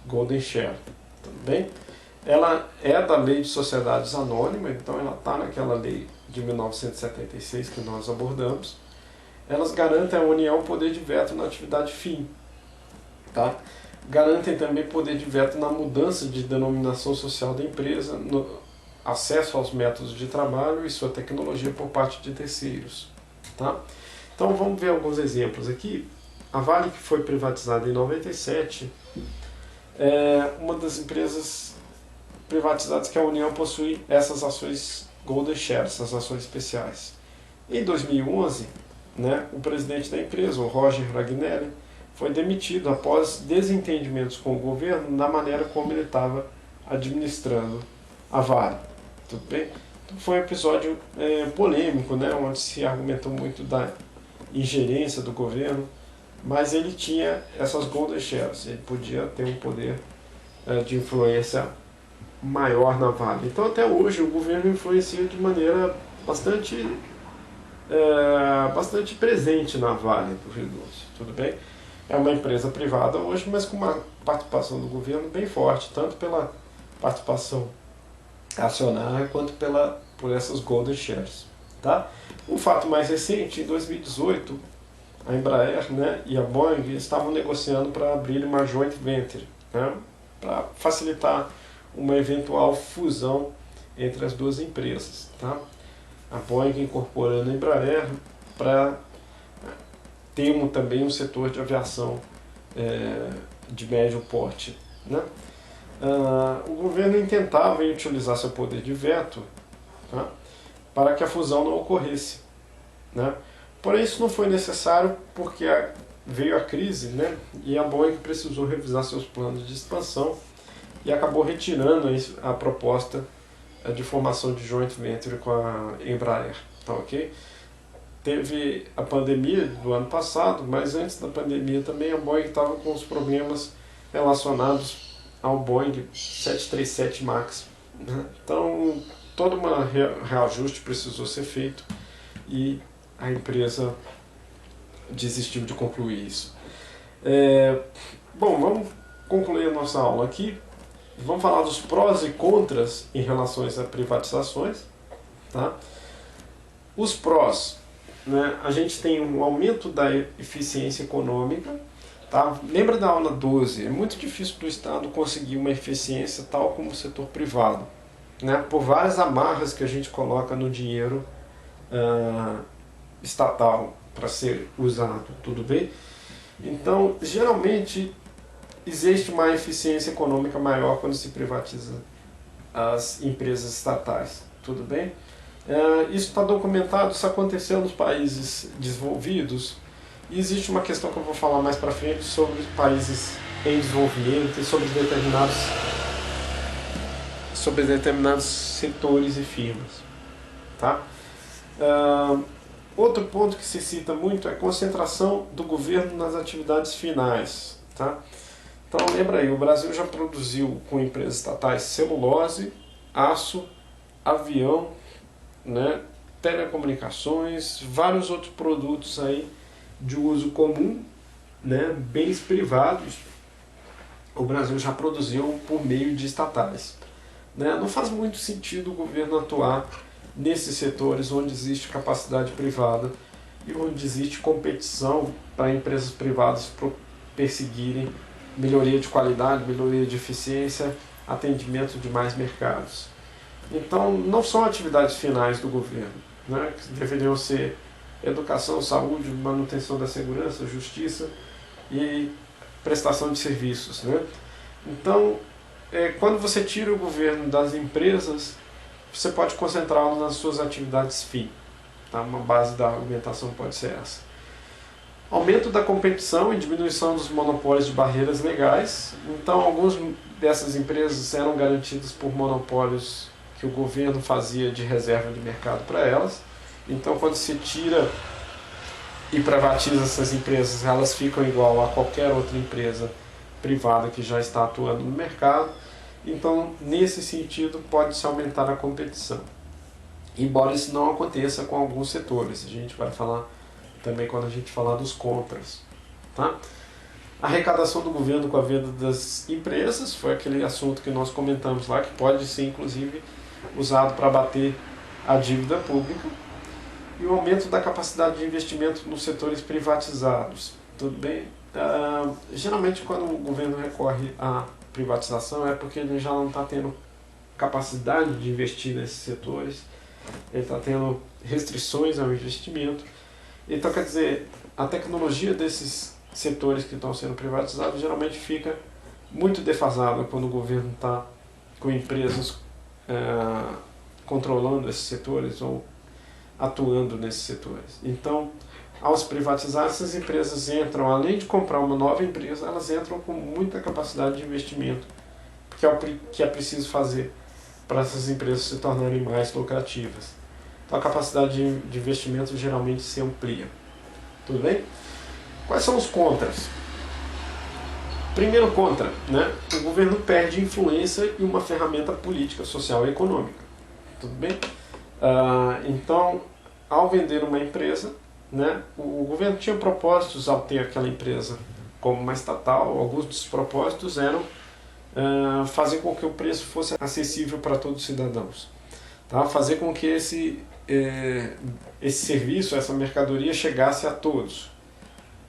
A: Golden Share. Tudo bem? Ela é da Lei de Sociedades Anônimas, então ela está naquela lei de 1976 que nós abordamos. Elas garantem à União poder de veto na atividade fim. Tá? Garantem também poder de veto na mudança de denominação social da empresa, no acesso aos métodos de trabalho e sua tecnologia por parte de terceiros. Tá? Então vamos ver alguns exemplos aqui. A Vale, que foi privatizada em 97, é uma das empresas privatizadas que a União possui essas ações Golden Share, essas ações especiais. Em 2011, né, o presidente da empresa, o Roger Ragnelli, foi demitido após desentendimentos com o governo na maneira como ele estava administrando a Vale. Tudo bem? Então foi um episódio polêmico, né, onde se argumentou muito da ingerência do governo, mas ele tinha essas Golden Shares, ele podia ter um poder de influência maior na Vale. Então até hoje o governo influencia de maneira bastante presente na Vale do Rio Doce, tudo bem? É uma empresa privada hoje, mas com uma participação do governo bem forte, tanto pela participação acionária quanto por essas Golden Shares. Tá? Um fato mais recente, em 2018, a Embraer, né, e a Boeing estavam negociando para abrir uma joint venture, né, para facilitar uma eventual fusão entre as duas empresas. Tá? A Boeing incorporando a Embraer para ter também um setor de aviação de médio porte. Né? O governo intentava utilizar seu poder de veto, tá, para que a fusão não ocorresse. Né? Porém, isso não foi necessário porque veio a crise, né, e a Boeing precisou revisar seus planos de expansão e acabou retirando a proposta de formação de joint venture com a Embraer. Tá, okay? Teve a pandemia do ano passado, mas antes da pandemia também a Boeing estava com os problemas relacionados ao Boeing 737 MAX. Né? Então, todo um reajuste precisou ser feito e a empresa desistiu de concluir isso. Bom, vamos concluir a nossa aula aqui. Vamos falar dos prós e contras em relação a privatizações. Tá? Os prós, né, a gente tem um aumento da eficiência econômica. Tá? Lembra da aula 12? É muito difícil para o Estado conseguir uma eficiência tal como o setor privado. Né? Por várias amarras que a gente coloca no dinheiro estatal para ser usado, tudo bem? Então, geralmente, existe uma eficiência econômica maior quando se privatiza as empresas estatais, tudo bem? Isso está documentado, isso aconteceu nos países desenvolvidos, e existe uma questão que eu vou falar mais para frente sobre países em desenvolvimento e sobre sobre determinados setores e firmas. Tá? Outro ponto que se cita muito é a concentração do governo nas atividades finais. Tá? Então lembra aí, o Brasil já produziu com empresas estatais celulose, aço, avião, né, telecomunicações, vários outros produtos aí de uso comum, né, bens privados. O Brasil já produziu por meio de estatais. Né? Não faz muito sentido o governo atuar nesses setores onde existe capacidade privada e onde existe competição para empresas privadas perseguirem melhoria de qualidade, melhoria de eficiência, atendimento de mais mercados. Então, não são atividades finais do governo, né, que deveriam ser educação, saúde, manutenção da segurança, justiça e prestação de serviços. Né? Então, quando você tira o governo das empresas, você pode concentrá-lo nas suas atividades fim. Tá? Uma base da argumentação pode ser essa. Aumento da competição e diminuição dos monopólios de barreiras legais. Então, algumas dessas empresas eram garantidas por monopólios que o governo fazia de reserva de mercado para elas. Então, quando se tira e privatiza essas empresas, elas ficam igual a qualquer outra empresa privada que já está atuando no mercado. Então, nesse sentido, pode-se aumentar a competição. Embora isso não aconteça com alguns setores. A gente vai falar também quando a gente falar dos contras. Tá? A arrecadação do governo com a venda das empresas foi aquele assunto que nós comentamos lá, que pode ser, inclusive, usado para bater a dívida pública. E o aumento da capacidade de investimento nos setores privatizados. Tudo bem? Geralmente, quando o governo recorre à privatização, é porque ele já não está tendo capacidade de investir nesses setores, ele está tendo restrições ao investimento. Então, quer dizer, a tecnologia desses setores que estão sendo privatizados geralmente fica muito defasada quando o governo está com empresas controlando esses setores ou atuando nesses setores. Então, ao se privatizar, essas empresas entram, além de comprar uma nova empresa, elas entram com muita capacidade de investimento, que é preciso fazer para essas empresas se tornarem mais lucrativas. Então a capacidade de investimento geralmente se amplia. Tudo bem? Quais são os contras? Primeiro contra, né? O governo perde influência e uma ferramenta política, social e econômica. Tudo bem? Então, ao vender uma empresa, né, o governo tinha propósitos ao ter aquela empresa como uma estatal. Alguns dos propósitos eram fazer com que o preço fosse acessível para todos os cidadãos, tá? Fazer com que esse serviço, essa mercadoria chegasse a todos,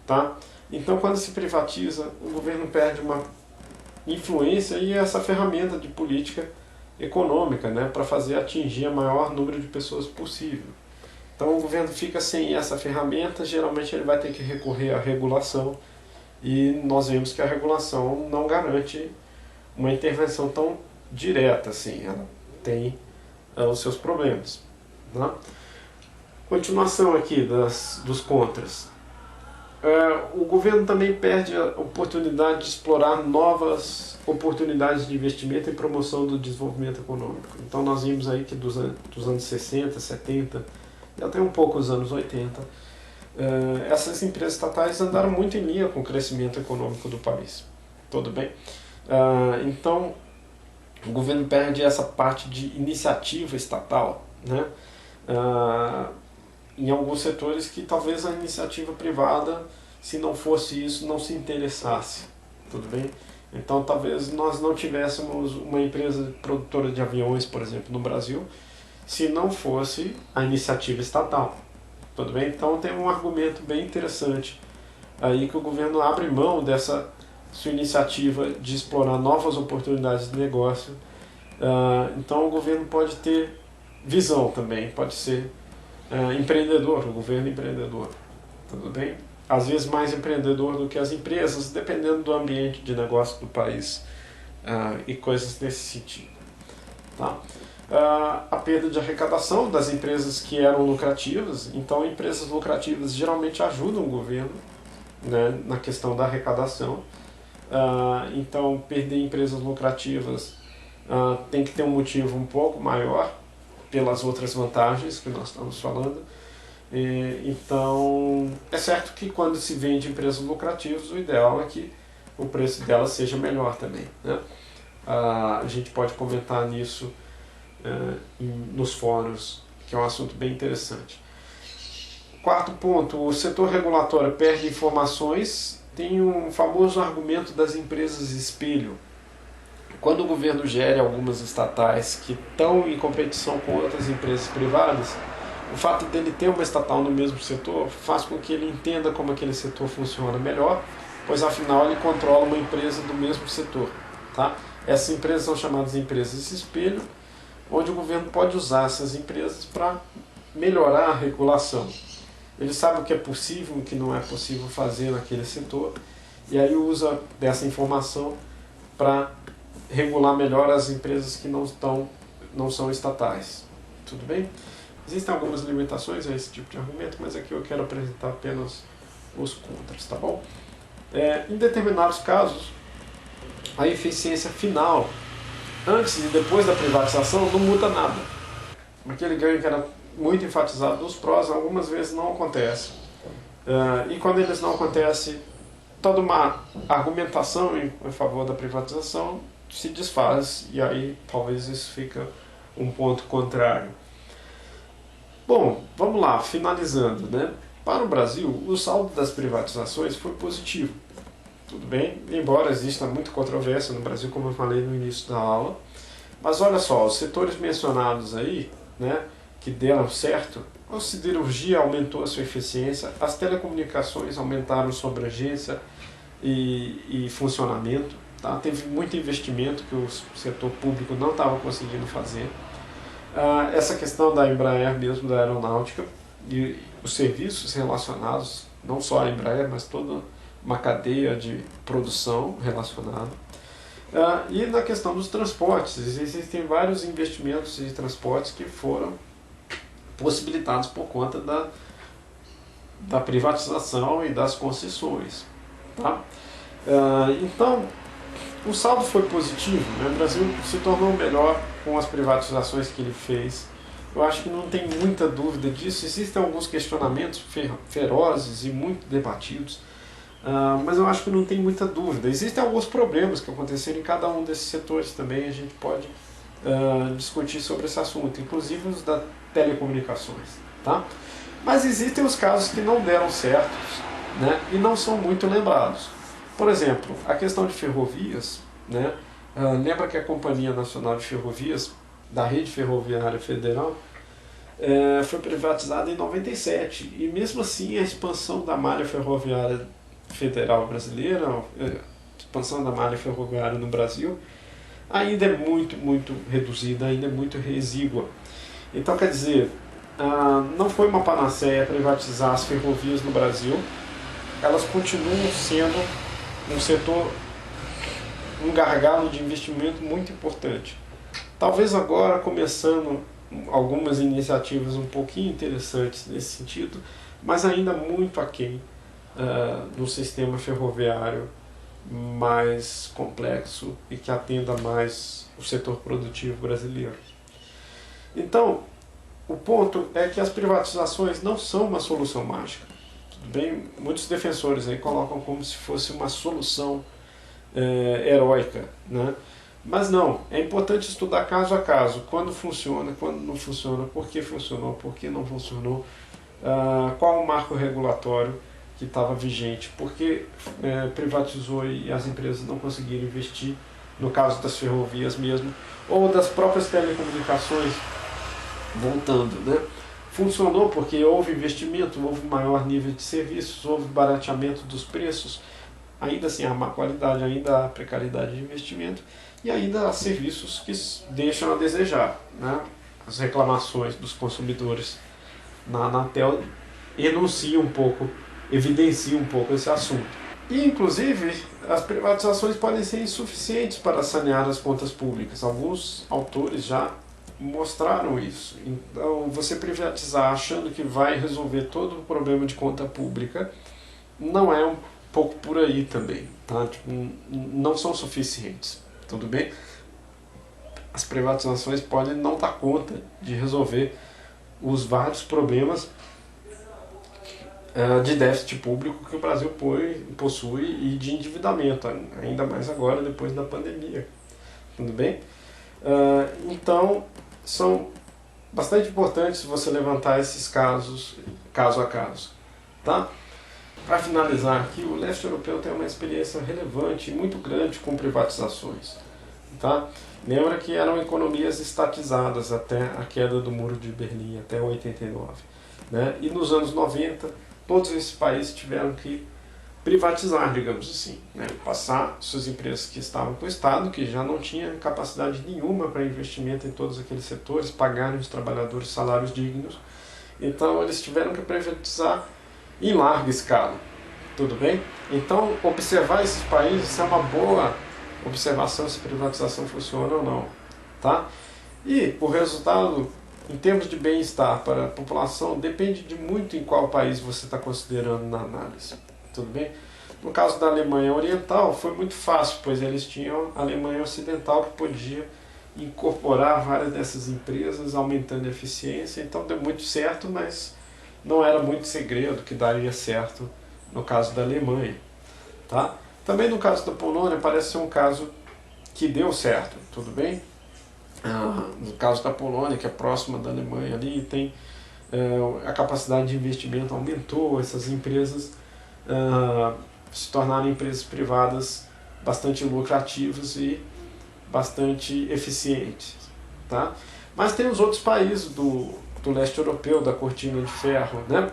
A: tá? Então, quando se privatiza, o governo perde uma influência e essa ferramenta de política econômica, né, para fazer atingir o maior número de pessoas possível. Então o governo fica sem essa ferramenta, geralmente ele vai ter que recorrer à regulação, e nós vemos que a regulação não garante uma intervenção tão direta assim, ela tem os seus problemas. Tá? Continuação aqui dos contras. O governo também perde a oportunidade de explorar novas oportunidades de investimento e promoção do desenvolvimento econômico. Então nós vimos aí que dos anos 60, 70 e até um pouco os anos 80, essas empresas estatais andaram muito em linha com o crescimento econômico do país. Tudo bem? Então o governo perde essa parte de iniciativa estatal, né? Em alguns setores que talvez a iniciativa privada, se não fosse isso, não se interessasse. Tudo bem? Então talvez nós não tivéssemos uma empresa produtora de aviões, por exemplo, no Brasil, se não fosse a iniciativa estatal. Tudo bem? Então tem um argumento bem interessante aí, que o governo abre mão dessa sua iniciativa de explorar novas oportunidades de negócio. Então o governo pode ter visão também, pode ser empreendedor, o governo empreendedor. Tudo bem? Às vezes mais empreendedor do que as empresas, dependendo do ambiente de negócio do país e coisas nesse sentido. Tá? A perda de arrecadação das empresas que eram lucrativas. Então empresas lucrativas geralmente ajudam o governo, né, na questão da arrecadação. Então perder empresas lucrativas tem que ter um motivo um pouco maior pelas outras vantagens que nós estamos falando. Então, é certo que quando se vende empresas lucrativas, o ideal é que o preço delas seja melhor também, né? A gente pode comentar nisso nos fóruns, que é um assunto bem interessante. Quarto ponto, o setor regulatório perde informações. Tem um famoso argumento das empresas espelho. Quando o governo gere algumas estatais que estão em competição com outras empresas privadas, o fato dele ter uma estatal no mesmo setor faz com que ele entenda como aquele setor funciona melhor, pois afinal ele controla uma empresa do mesmo setor, tá? Essas empresas são chamadas de empresas espelho, onde o governo pode usar essas empresas para melhorar a regulação. Ele sabe o que é possível e o que não é possível fazer naquele setor, e aí usa dessa informação para regular melhor as empresas que não são estatais. Tudo bem? Existem algumas limitações a esse tipo de argumento, mas aqui eu quero apresentar apenas os contras, tá bom? Em determinados casos, a eficiência final, antes e depois da privatização, não muda nada. Aquele ganho que era muito enfatizado dos prós, algumas vezes não acontece. E quando eles não acontecem, toda uma argumentação em favor da privatização se desfaz, e aí talvez isso fica um ponto contrário. Bom, vamos lá, finalizando, né? Para o Brasil, o saldo das privatizações foi positivo. Tudo bem? Embora exista muita controvérsia no Brasil, como eu falei no início da aula. Mas olha só, os setores mencionados aí, né, que deram certo, a siderurgia aumentou a sua eficiência, as telecomunicações aumentaram sua abrangência e funcionamento, tá? Teve muito investimento que o setor público não estava conseguindo fazer. Essa questão da Embraer mesmo, da aeronáutica, e os serviços relacionados, não só a Embraer, mas toda uma cadeia de produção relacionada. E na questão dos transportes, existem vários investimentos de transportes que foram possibilitados por conta da privatização e das concessões. Tá? Então, o saldo foi positivo, né? O Brasil se tornou melhor com as privatizações que ele fez. Eu acho que não tem muita dúvida disso. Existem alguns questionamentos ferozes e muito debatidos, mas eu acho que não tem muita dúvida. Existem alguns problemas que aconteceram em cada um desses setores também, a gente pode discutir sobre esse assunto, inclusive os das telecomunicações. Tá? Mas existem os casos que não deram certo, né, e não são muito lembrados. Por exemplo, a questão de ferrovias, né, lembra que a Companhia Nacional de Ferrovias, da Rede Ferroviária Federal, foi privatizada em 97, e mesmo assim a expansão da malha ferroviária federal brasileira, a expansão da malha ferroviária no Brasil, ainda é muito reduzida, ainda é muito exígua. Então, quer dizer, não foi uma panaceia privatizar as ferrovias no Brasil, elas continuam sendo um setor, um gargalo de investimento muito importante. Talvez agora começando algumas iniciativas um pouquinho interessantes nesse sentido, mas ainda muito aquém no sistema ferroviário mais complexo e que atenda mais o setor produtivo brasileiro. Então, o ponto é que as privatizações não são uma solução mágica. Tudo bem? Muitos defensores aí colocam como se fosse uma solução heróica, né? Mas não, é importante estudar caso a caso, quando funciona, quando não funciona, por que funcionou, por que não funcionou, qual o marco regulatório que estava vigente, por que privatizou e as empresas não conseguiram investir, no caso das ferrovias mesmo, ou das próprias telecomunicações, voltando, né? Funcionou porque houve investimento, houve maior nível de serviços, houve barateamento dos preços, ainda assim há má qualidade, ainda há precariedade de investimento e ainda há serviços que deixam a desejar, né? As reclamações dos consumidores na Anatel enunciam um pouco, evidenciam um pouco esse assunto. E, inclusive, as privatizações podem ser insuficientes para sanear as contas públicas. Alguns autores já mostraram isso. Então, você privatizar achando que vai resolver todo o problema de conta pública não é um pouco por aí também, tá? Tipo, não são suficientes, tudo bem? as privatizações podem não dar conta de resolver os vários problemas de déficit público que o Brasil possui e de endividamento, ainda mais agora depois da pandemia. Tudo bem? Então, são bastante importantes você levantar esses casos, caso a caso. Tá? Para finalizar aqui, o leste europeu tem uma experiência relevante e muito grande com privatizações. Tá? Lembra que eram economias estatizadas até a queda do Muro de Berlim, até 89. Né? E nos anos 90, todos esses países tiveram que privatizar, digamos assim, né? Passar suas empresas que estavam com o Estado, que já não tinha capacidade nenhuma para investimento em todos aqueles setores, pagarem os trabalhadores salários dignos. Então eles tiveram que privatizar em larga escala. Tudo bem? Então observar esses países é uma boa observação se a privatização funciona ou não. Tá? E o resultado, em termos de bem-estar para a população, depende de muito em qual país você está considerando na análise. Tudo bem? No caso da Alemanha Oriental foi muito fácil, pois eles tinham a Alemanha Ocidental que podia incorporar várias dessas empresas, aumentando a eficiência, então deu muito certo, mas não era muito segredo que daria certo no caso da Alemanha. Tá? Também no caso da Polônia parece ser um caso que deu certo, tudo bem? No caso da Polônia, que é próxima da Alemanha ali, tem a capacidade de investimento aumentou, essas empresas se tornaram empresas privadas bastante lucrativas e bastante eficientes. Tá? Mas tem os outros países do leste europeu, da cortina de ferro, né?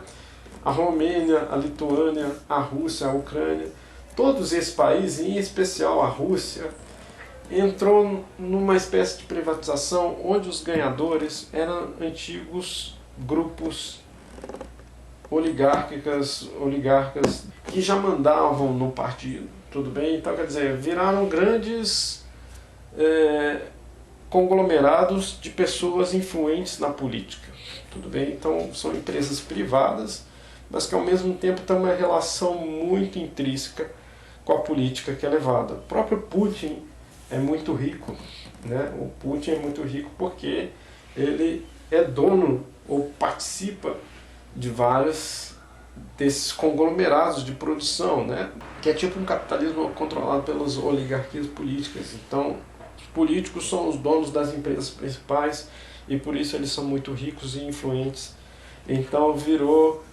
A: A Romênia, a Lituânia, a Rússia, a Ucrânia, todos esses países, em especial a Rússia, entrou numa espécie de privatização onde os ganhadores eram antigos grupos oligarcas que já mandavam no partido, tudo bem? Então, quer dizer, viraram grandes conglomerados de pessoas influentes na política, tudo bem? Então, são empresas privadas, mas que ao mesmo tempo têm uma relação muito intrínseca com a política que é levada. O próprio Putin é muito rico, né? O Putin é muito rico porque ele é dono ou participa de vários desses conglomerados de produção, né? Que é tipo um capitalismo controlado pelas oligarquias políticas. Então, os políticos são os donos das empresas principais e por isso eles são muito ricos e influentes. Então virou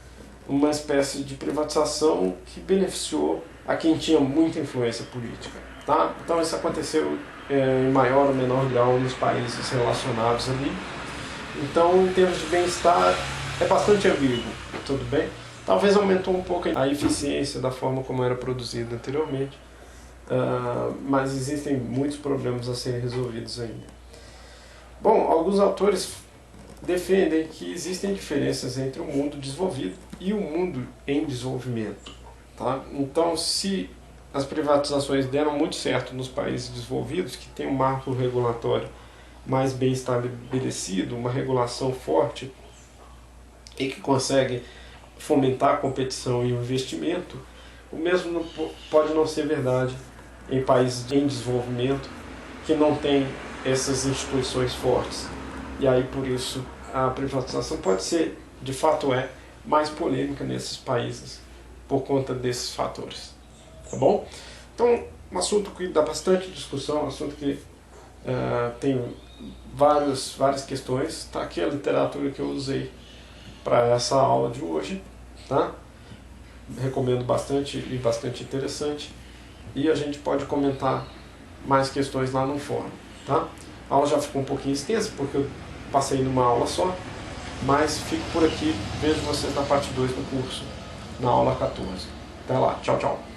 A: uma espécie de privatização que beneficiou a quem tinha muita influência política. Tá? Então isso aconteceu em maior ou menor grau nos países relacionados ali. Então, em termos de bem-estar, é bastante ambíguo, tudo bem? Talvez aumentou um pouco a eficiência da forma como era produzido anteriormente, mas existem muitos problemas a serem resolvidos ainda. Bom, alguns autores defendem que existem diferenças entre o mundo desenvolvido e o mundo em desenvolvimento. Tá? Então, se as privatizações deram muito certo nos países desenvolvidos, que tem um marco regulatório mais bem estabelecido, uma regulação forte e que consegue fomentar a competição e o investimento, o mesmo pode não ser verdade em países em desenvolvimento que não tem essas instituições fortes. E aí, por isso, a privatização pode ser, de fato mais polêmica nesses países por conta desses fatores. Tá bom? Então, um assunto que dá bastante discussão, um assunto que tem várias questões. Tá aqui a literatura que eu usei para essa aula de hoje. Tá? Recomendo bastante e bastante interessante. E a gente pode comentar mais questões lá no fórum. Tá? A aula já ficou um pouquinho extensa, porque eu passei numa aula só, mas fico por aqui, vejo vocês na parte 2 do curso, na aula 14. Até lá, tchau, tchau.